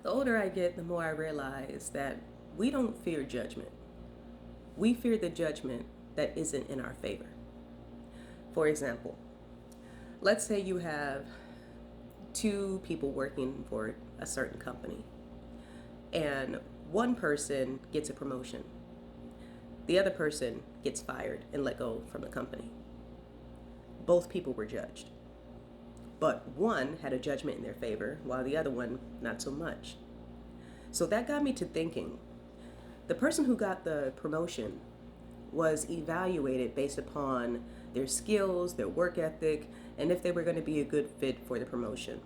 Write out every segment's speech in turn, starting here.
The older I get, the more I realize that we don't fear judgment. We fear the judgment that isn't in our favor. For example, let's say you have two people working for a certain company, and one person gets a promotion, the other person gets fired and let go from the company. Both people were judged, but one had a judgment in their favor while the other one not so much. So that got me to thinking, the person who got the promotion was evaluated based upon their skills, their work ethic, and if they were going to be a good fit for the promotion.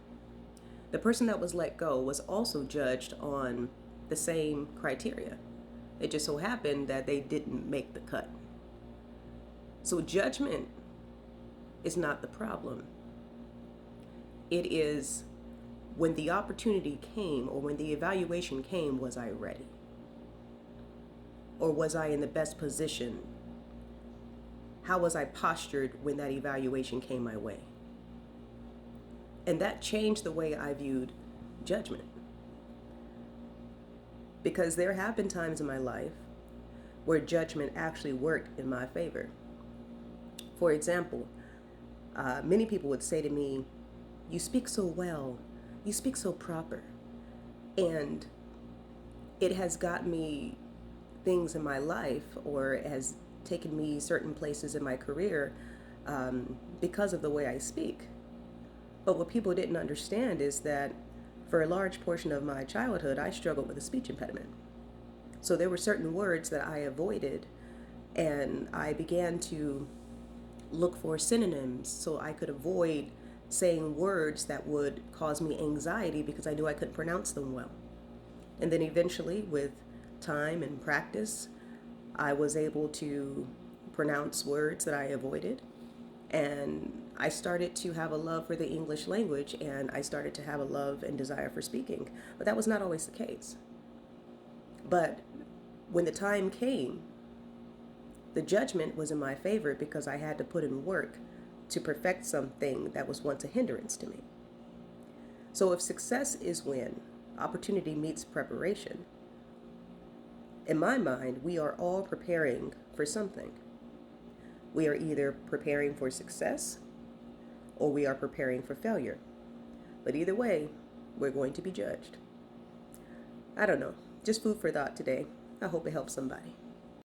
The person that was let go was also judged on the same criteria. It just so happened that they didn't make the cut. So judgment is not the problem. It is when the opportunity came or when the evaluation came, was I ready? Or was I in the best position? How was I postured when that evaluation came my way? And that changed the way I viewed judgment. Because there have been times in my life where judgment actually worked in my favor. For example, many people would say to me, "You speak so well, you speak so proper." And it has got me things in my life, or it has taken me certain places in my career because of the way I speak. But what people didn't understand is that for a large portion of my childhood, I struggled with a speech impediment. So there were certain words that I avoided, and I began to look for synonyms so I could avoid saying words that would cause me anxiety because I knew I couldn't pronounce them well. And then eventually, with time and practice, I was able to pronounce words that I avoided. And I started to have a love for the English language, and I started to have a love and desire for speaking. But that was not always the case. But when the time came, the judgment was in my favor because I had to put in work to perfect something that was once a hindrance to me. So if success is when opportunity meets preparation, in my mind, we are all preparing for something. We are either preparing for success or we are preparing for failure. But either way, we're going to be judged. I don't know, just food for thought today. I hope it helps somebody.